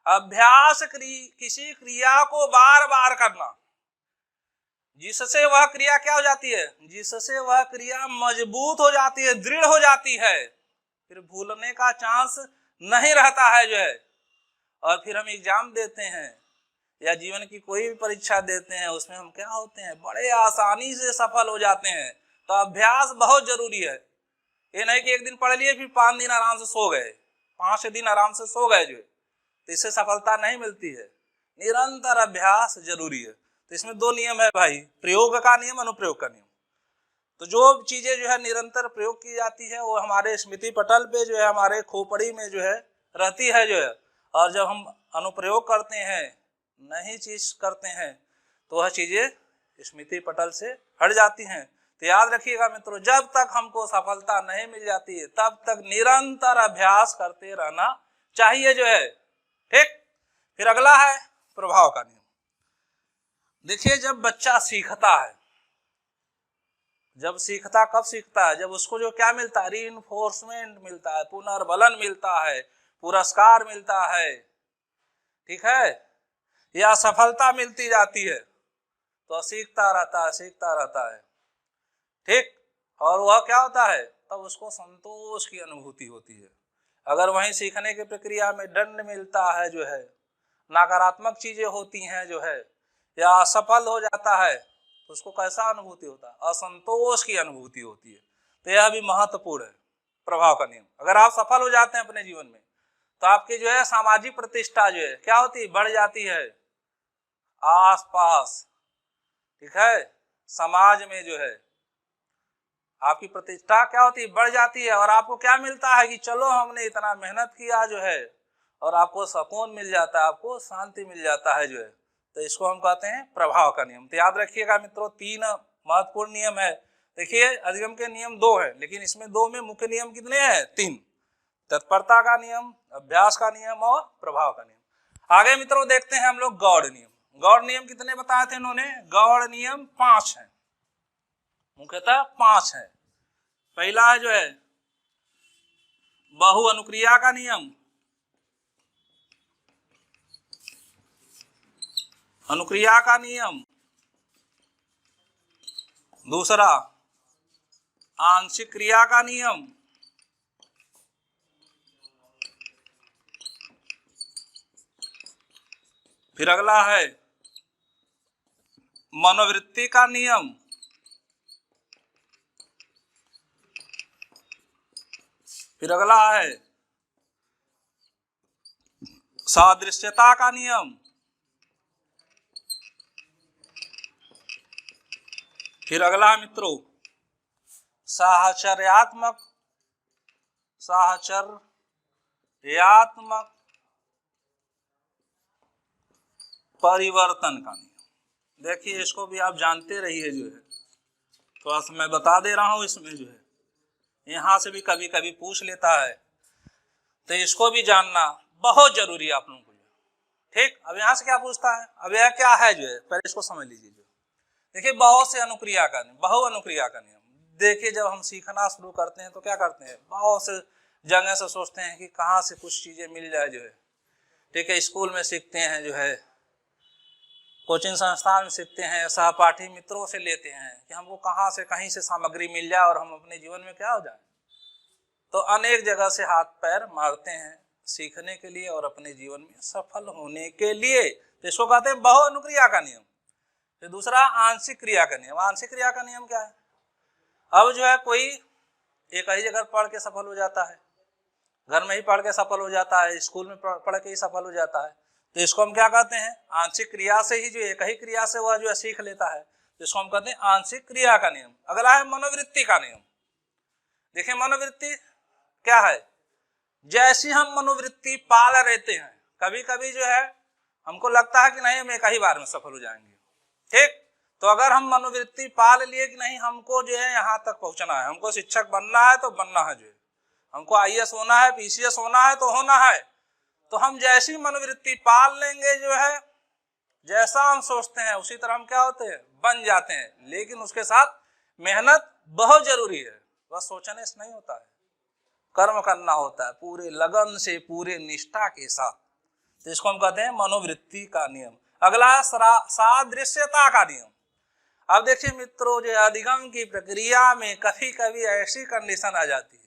Speaker 1: अभ्यास किसी क्रिया को बार बार करना, जिससे वह क्रिया क्या हो जाती है, जिससे वह क्रिया मजबूत हो जाती है, दृढ़ हो जाती है, फिर भूलने का चांस नहीं रहता है, जो है। और फिर हम एग्जाम देते हैं या जीवन की कोई भी परीक्षा देते हैं, उसमें हम क्या होते हैं, बड़े आसानी से सफल हो जाते हैं। तो अभ्यास बहुत जरूरी है। ये नहीं कि एक दिन पढ़ लिए फिर 5 दिन आराम से सो गए, 5 दिन आराम से सो गए, जो है तो इससे सफलता नहीं मिलती है। निरंतर अभ्यास जरूरी है। तो इसमें 2 नियम है भाई, प्रयोग का नियम, अनुप्रयोग का नियम। तो जो चीजें जो है निरंतर प्रयोग की जाती है, वो हमारे स्मृति पटल पे जो है, हमारे खोपड़ी में जो है रहती है, जो है। और जब हम अनुप्रयोग करते हैं, नई चीज करते हैं, तो वह चीजें स्मृति पटल से हट जाती हैं। तो याद रखिएगा मित्रों, जब तक हमको सफलता नहीं मिल जाती है, तब तक निरंतर अभ्यास करते रहना चाहिए, जो है ठीक। फिर अगला है प्रभाव का नियम। देखिए, जब बच्चा सीखता है, जब सीखता, कब सीखता है? जब उसको जो क्या मिलता है, रीइंफोर्समेंट मिलता है, पुनर्बलन मिलता है, पुरस्कार मिलता है, ठीक है, या सफलता मिलती जाती है, तो सीखता रहता है, सीखता रहता है, ठीक। और वह क्या होता है, तब उसको संतोष की अनुभूति होती है। अगर वहीं सीखने की प्रक्रिया में दंड मिलता है, जो है नकारात्मक चीजें होती हैं, जो है या असफल हो जाता है, तो उसको कैसा अनुभूति होता है? असंतोष की अनुभूति होती है। तो यह भी महत्वपूर्ण है प्रभाव का नियम। अगर आप सफल हो जाते हैं अपने जीवन में तो आपकी जो है सामाजिक प्रतिष्ठा जो है क्या होती है? बढ़ जाती है। आसपास, ठीक है, समाज में जो है आपकी प्रतिष्ठा क्या होती है? बढ़ जाती है। और आपको क्या मिलता है कि चलो हमने इतना मेहनत किया जो है, और आपको सुकून मिल जाता है, आपको शांति मिल जाता है जो है। तो इसको हम कहते हैं प्रभाव का नियम। तो याद रखिएगा मित्रों, 3 महत्वपूर्ण नियम है। देखिए अधिगम के नियम 2 है, लेकिन इसमें 2 में मुख्य नियम कितने हैं? 3। तत्परता का नियम, अभ्यास का नियम और प्रभाव का नियम। आगे मित्रों देखते हैं हम लोग गौड़ नियम। गौड़ नियम कितने बताए थे इन्होंने? गौड़ नियम 5 है, मुख्यतः 5 है। पहला जो है बहु अनुक्रिया का नियम, अनुक्रिया का नियम। दूसरा आंशिक क्रिया का नियम। फिर अगला है मनोवृत्ति का नियम। फिर अगला है सादृश्यता का नियम। फिर अगला मित्रों साहचर्यात्मक परिवर्तन का नियम। देखिए इसको भी आप जानते रहिए जो है, थोड़ा सा मैं बता दे रहा हूं। इसमें जो है यहां से भी कभी कभी पूछ लेता है, तो इसको भी जानना बहुत जरूरी है आप लोगों को। ठीक, अब यहां से क्या पूछता है? अब यह क्या है जो है, पहले इसको समझ लीजिए। जो देखिए बहुत से अनुक्रिया का नियम, बहु अनुक्रिया का नियम। देखिए जब हम सीखना शुरू करते हैं तो क्या करते हैं? बहुत से जगह से सोचते हैं कि कहाँ से कुछ चीजें मिल जाए जो है। ठीक है, स्कूल में सीखते हैं जो है, कोचिंग संस्थान में सीखते हैं, सहपाठी मित्रों से लेते हैं कि हमको कहाँ से कहीं से सामग्री मिल जाए और हम अपने जीवन में क्या हो जाए। तो अनेक जगह से हाथ पैर मारते हैं सीखने के लिए और अपने जीवन में सफल होने के लिए। तो इसको कहते हैं बहु अनुक्रिया का नियम। फिर दूसरा आंशिक क्रिया का नियम। आंशिक क्रिया का नियम क्या है? अब जो है कोई एक ही जगह पढ़ के सफल हो जाता है, घर में ही पढ़ के सफल हो जाता है, स्कूल में पढ़ के ही सफल हो जाता है, तो इसको हम क्या कहते हैं? आंशिक क्रिया से ही जो एक ही क्रिया से वह जो है सीख लेता है, तो इसको हम कहते हैं आंशिक क्रिया का नियम। अगला है मनोवृत्ति का नियम। देखिए मनोवृत्ति क्या है? जैसी हम मनोवृत्ति पाल रहते हैं, कभी कभी जो है हमको लगता है कि नहीं हम एक ही बार में सफल हो जाएंगे। ठीक, तो अगर हम मनोवृत्ति पाल लिए कि नहीं हमको जो है यहाँ तक पहुंचना है, हमको शिक्षक बनना है तो बनना है, जो है हमको IAS होना है, PCS होना है तो होना है, तो हम जैसी मनोवृत्ति पाल लेंगे जो है, जैसा हम सोचते हैं उसी तरह हम क्या होते हैं? बन जाते हैं। लेकिन उसके साथ मेहनत बहुत जरूरी है, बस सोचने से नहीं होता है, कर्म करना होता है पूरे लगन से, पूरे निष्ठा के साथ। तो इसको हम कहते हैं मनोवृत्ति का नियम। अगला सादृश्यता का नियम। अब देखिए मित्रों, जो अधिगम की प्रक्रिया में कभी कभी ऐसी कंडीशन आ जाती है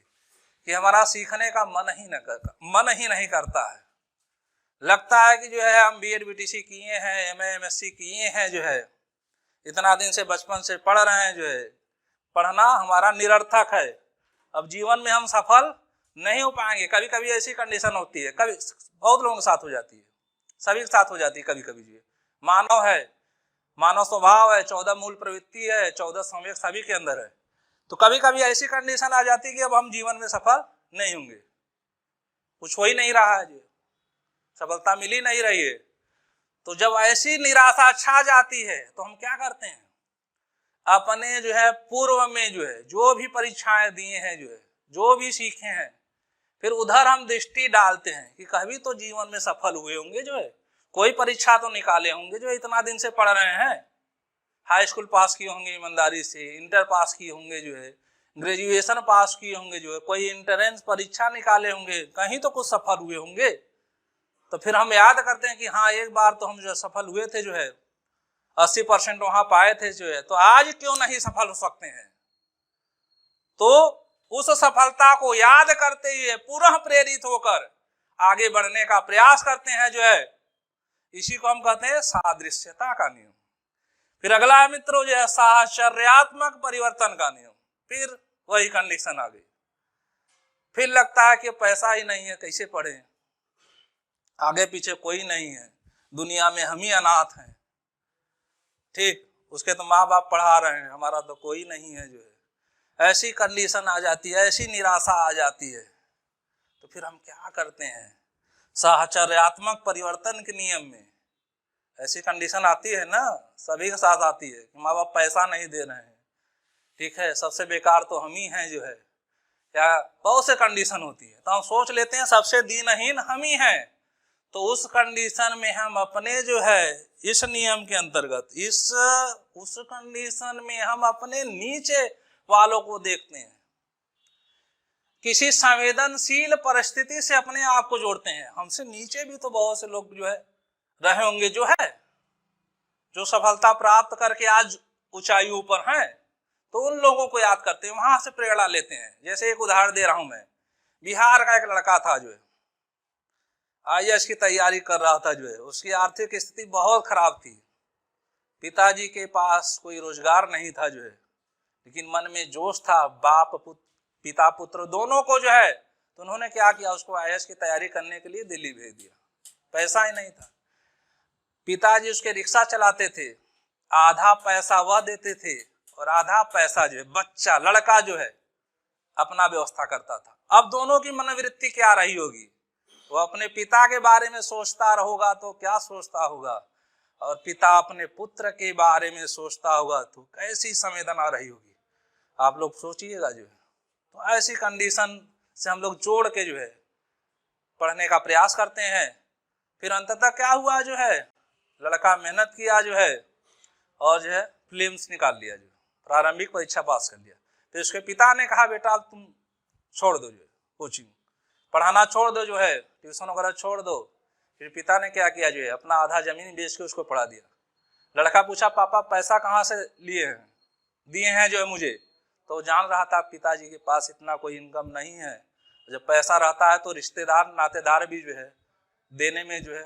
Speaker 1: कि हमारा सीखने का मन ही नहीं करता है। लगता है कि जो है हम BEd BTC किए हैं, MA MSc किए हैं, जो है इतना दिन से बचपन से पढ़ रहे हैं, जो है पढ़ना हमारा निरर्थक है, अब जीवन में हम सफल नहीं हो पाएंगे। कभी कभी ऐसी कंडीशन होती है, कभी बहुत लोगों के साथ हो जाती है, सभी के साथ हो जाती है। कभी कभी जो है मानव है, मानव स्वभाव है, 14 मूल प्रवृत्ति है, 14 संवेग सभी के अंदर है। तो कभी कभी ऐसी कंडीशन आ जाती है कि अब हम जीवन में सफल नहीं होंगे, कुछ हो ही नहीं रहा है, जो सफलता मिल ही नहीं रही है। तो जब ऐसी निराशा छा जाती है तो हम क्या करते हैं? अपने जो है पूर्व में जो है जो भी परीक्षाएं दिए हैं, जो है जो भी सीखे हैं, फिर उधर हम दृष्टि डालते हैं कि कभी तो जीवन में सफल हुए होंगे, जो है कोई परीक्षा तो निकाले होंगे, जो इतना दिन से पढ़ रहे हैं, हाई स्कूल पास किए होंगे ईमानदारी से, इंटर पास किए होंगे, जो है ग्रेजुएशन पास किए होंगे, जो है कोई इंट्रेंस परीक्षा निकाले होंगे, कहीं तो कुछ सफल हुए होंगे। तो फिर हम याद करते हैं कि हाँ एक बार तो हम जो सफल हुए थे, जो है 80% वहां पाए थे, जो है तो आज क्यों नहीं सफल हो सकते हैं। तो उस सफलता को याद करते हुए पुनः प्रेरित होकर आगे बढ़ने का प्रयास करते हैं, जो है इसी को हम कहते हैं सादृश्यता का नियम। फिर अगला मित्रों जो है साहचर्यात्मक परिवर्तन का नियम, फिर वही कंडीशन आ गई। फिर लगता है कि पैसा ही नहीं है, कैसे पढ़े, आगे पीछे कोई नहीं है, दुनिया में हम ही अनाथ हैं, ठीक, उसके तो माँ बाप पढ़ा रहे हैं, हमारा तो कोई नहीं है जो है। ऐसी कंडीशन आ जाती है, ऐसी निराशा आ जाती है, तो फिर हम क्या करते हैं, साहचर्यात्मक परिवर्तन के नियम में ऐसी कंडीशन आती है ना, सभी के साथ आती है कि माँ बाप पैसा नहीं दे रहे हैं, ठीक है, सबसे बेकार तो हम ही हैं जो है, या बहुत से कंडीशन होती है, तो हम सोच लेते हैं सबसे दीनहीन हम ही हैं। तो उस कंडीशन में हम अपने जो है इस नियम के अंतर्गत उस कंडीशन में हम अपने नीचे वालों को देखते हैं, किसी संवेदनशील परिस्थिति से अपने आप को जोड़ते हैं। हमसे नीचे भी तो बहुत से लोग जो है रहे होंगे जो है, जो सफलता प्राप्त करके आज ऊंचाइयों पर हैं, तो उन लोगों को याद करते हैं, वहां से प्रेरणा लेते हैं। जैसे एक उदाहरण दे रहा हूं मैं, बिहार का एक लड़का था जो है IAS की तैयारी कर रहा था जो है, उसकी आर्थिक स्थिति बहुत खराब थी, पिताजी के पास कोई रोजगार नहीं था जो है, लेकिन मन में जोश था, पिता पुत्र दोनों को जो है, तो उन्होंने क्या किया, उसको IAS की तैयारी करने के लिए दिल्ली भेज दिया। पैसा ही नहीं था, पिताजी उसके रिक्शा चलाते थे, आधा पैसा वह देते थे और आधा पैसा जो है बच्चा लड़का जो है अपना व्यवस्था करता था। अब दोनों की मनोवृत्ति क्या रही होगी, वो अपने पिता के बारे में सोचता होगा तो क्या सोचता होगा, और पिता अपने पुत्र के बारे में सोचता होगा तो कैसी संवेदना रही होगी, आप लोग सोचिएगा जो है। तो ऐसी कंडीशन से हम लोग जोड़ के जो है पढ़ने का प्रयास करते हैं। फिर अंततः क्या हुआ जो है, लड़का मेहनत किया जो है और जो है फिल्म्स निकाल लिया, जो प्रारंभिक परीक्षा पास कर लिया। फिर उसके पिता ने कहा बेटा तुम छोड़ दो जो है कोचिंग, पढ़ाना छोड़ दो जो है, ट्यूशन वगैरह छोड़ दो। फिर पिता ने क्या किया जो है, अपना आधा जमीन बेच के उसको पढ़ा दिया। लड़का पूछा पापा पैसा कहाँ से लिए हैं, दिए हैं जो है मुझे, तो जान रहा था पिताजी के पास इतना कोई इनकम नहीं है, जब पैसा रहता है तो रिश्तेदार नातेदार भी जो है देने में जो है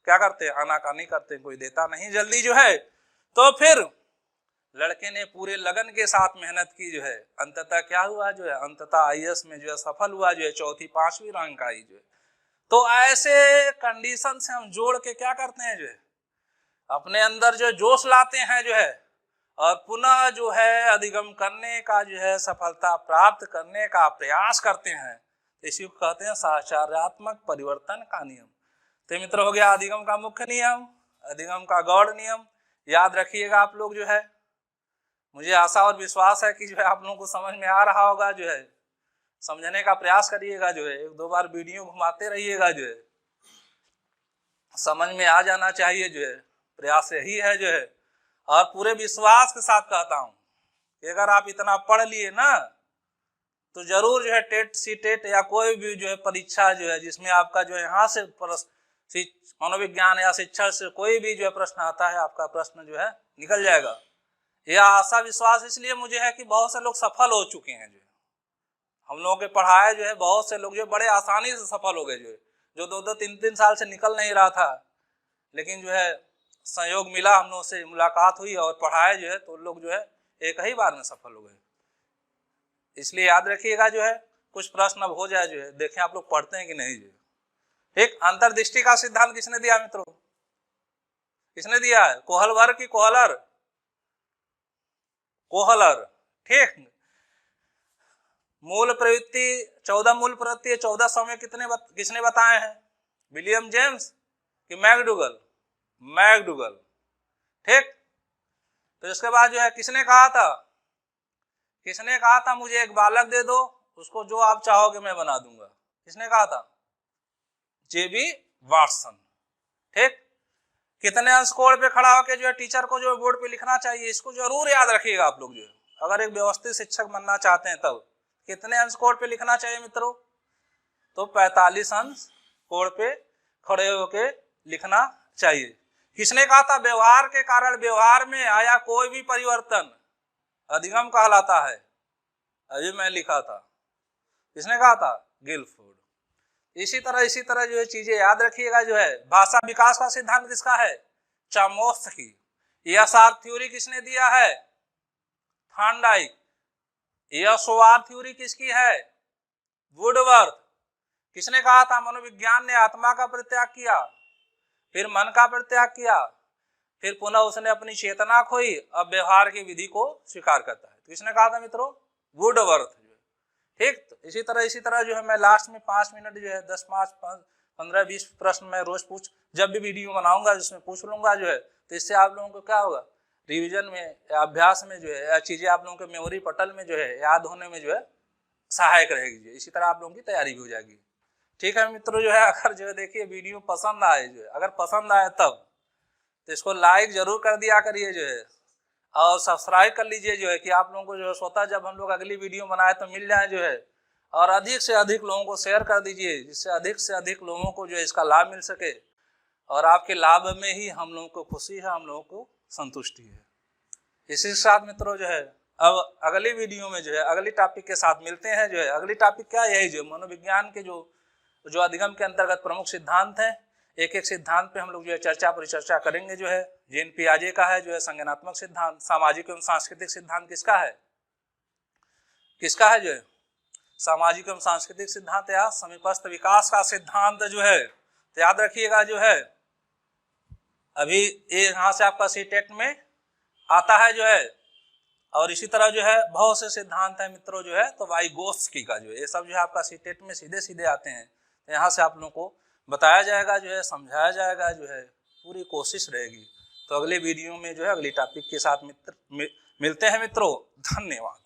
Speaker 1: क्या करते हैं, आनाकानी करते हैं, कोई देता नहीं जल्दी जो है। तो फिर लड़के ने पूरे लगन के साथ मेहनत की जो है, अंततः क्या हुआ जो है, अंततः IAS में जो है सफल हुआ जो है, 4वीं 5वीं रैंक आई जो है। तो ऐसे कंडीशन से हम जोड़ के क्या करते हैं जो है, अपने अंदर जो जोश लाते हैं जो है, और पुनः जो है अधिगम करने का जो है, सफलता प्राप्त करने का प्रयास करते हैं। इसी को कहते हैं साहचर्यात्मक परिवर्तन का नियम। तो मित्र हो गया अधिगम का मुख्य नियम, अधिगम का गौड़ नियम, याद रखिएगा आप लोग जो है। मुझे आशा और विश्वास है कि जो है आप लोगों को समझ में आ रहा होगा जो है, समझने का प्रयास करिएगा जो है, 1-2 बार वीडियो घुमाते रहिएगा जो है, समझ में आ जाना चाहिए जो है, प्रयास यही है जो है। और पूरे विश्वास के साथ कहता हूं कि अगर आप इतना पढ़ लिए ना, तो जरूर जो है टेट सीटेट या कोई भी जो है परीक्षा जो है जिसमें आपका जो है यहाँ से मनोविज्ञान या शिक्षा से कोई भी जो है प्रश्न आता है, आपका प्रश्न जो है निकल जाएगा। यह आशा विश्वास इसलिए मुझे है कि बहुत से लोग सफल हो चुके हैं जो है, हम लोगों के पढ़ाए जो है बहुत से लोग जो बड़े आसानी से सफल हो गए जो है, जो 2-2 3-3 साल से निकल नहीं रहा था, लेकिन जो है संयोग मिला, हम लोग से मुलाकात हुई और पढ़ाए जो है, तो लोग जो है एक ही बार में सफल हो गए। इसलिए याद रखिएगा जो है, कुछ प्रश्न अब हो जाए जो है, देखें आप लोग पढ़ते हैं कि नहीं जो है। ठीक, अंतर्दृष्टि का सिद्धांत किसने दिया मित्रों, किसने दिया है, कोहलर की कोहलर, कोहलर। ठीक, मूल प्रवृत्ति 14 मूल प्रवृत्ति 1400 में किसने बताए हैं, विलियम जेम्स कि मैकडूगल, मैकडूगल। ठीक, तो इसके बाद जो है किसने कहा था, किसने कहा था मुझे एक बालक दे दो, उसको जो आप चाहोगे मैं बना दूंगा, किसने कहा था, JB वाटसन। ठीक, कितने अंश कोण पे खड़ा होकर जो है टीचर को जो है बोर्ड पे लिखना चाहिए, इसको जरूर याद रखिएगा आप लोग जो है, अगर एक व्यवस्थित शिक्षक बनना चाहते हैं तब कितने अंश कोण पे लिखना चाहिए मित्रों, तो 45 अंश कोण पे खड़े होके लिखना चाहिए। किसने कहा था, व्यवहार के कारण व्यवहार में आया कोई भी परिवर्तन अधिगम कहलाता है, अभी मैं लिखा था, किसने कहा था, गिलफोर्ड। इसी तरह जो है चीजें याद रखिएगा जो है। भाषा विकास का सिद्धांत किसका है, चामोस्की। ESR थ्योरी किसने दिया है? थॉर्नडाइक। ESOR थ्योरी किसकी है? वुडवर्थ। किसने कहा था? मनोविज्ञान ने आत्मा का परित्याग किया, फिर मन का परित्याग किया, फिर पुनः उसने अपनी चेतना खोई, अब व्यवहार की विधि को स्वीकार करता है। तो किसने कहा था मित्रों? वुडवर्थ। ठीक, तो इसी तरह जो है मैं लास्ट में 5 मिनट जो है 10 5 15-20 प्रश्न मैं रोज जब भी वीडियो बनाऊंगा जिसमें पूछ लूंगा जो है, तो इससे आप लोगों को क्या होगा, रिवीजन में या अभ्यास में जो है या चीजें आप लोगों के मेमोरी पटल में जो है याद होने में जो है सहायक रहेगी। इसी तरह आप लोगों की तैयारी भी हो जाएगी। ठीक है मित्रों, जो है अगर जो है देखिए वीडियो पसंद आए, जो है अगर पसंद आए तब तो इसको लाइक जरूर कर दिया करिए जो है, और सब्सक्राइब कर लीजिए जो है कि आप लोगों को जो है स्वतः जब हम लोग अगली वीडियो बनाए तो मिल जाए जो है, और अधिक से अधिक लोगों को शेयर कर दीजिए जिससे अधिक से अधिक लोगों को जो है इसका लाभ मिल सके। और आपके लाभ में ही हम लोगों को खुशी है, हम लोगों को संतुष्टि है। इसी के साथ मित्रों जो है अब अगली वीडियो में जो है अगली टॉपिक के साथ मिलते हैं। जो है अगली टॉपिक क्या है? यही जो मनोविज्ञान के जो अधिगम के अंतर्गत प्रमुख सिद्धांत हैं, एक एक सिद्धांत पे हम लोग जो है चर्चा परिचर्चा करेंगे। जो है जीन पियाजे का है जो है संज्ञानात्मक सिद्धांत। सामाजिक एवं सांस्कृतिक सिद्धांत किसका है? जो है सामाजिक एवं सांस्कृतिक सिद्धांत या समीपस्थ विकास का सिद्धांत जो है, तो याद रखिएगा जो है अभी ये यहाँ से आपका सीटेट में आता है जो है। और इसी तरह जो है बहुत से सिद्धांत है मित्रों जो है, तो वाइगोत्स्की का जो है ये सब जो है आपका सीटेट में सीधे सीधे आते हैं। तो यहाँ से आप लोगों को बताया जाएगा जो है, समझाया जाएगा जो है, पूरी कोशिश रहेगी। तो अगले वीडियो में जो है अगली टॉपिक के साथ मिलते हैं मित्रों। धन्यवाद।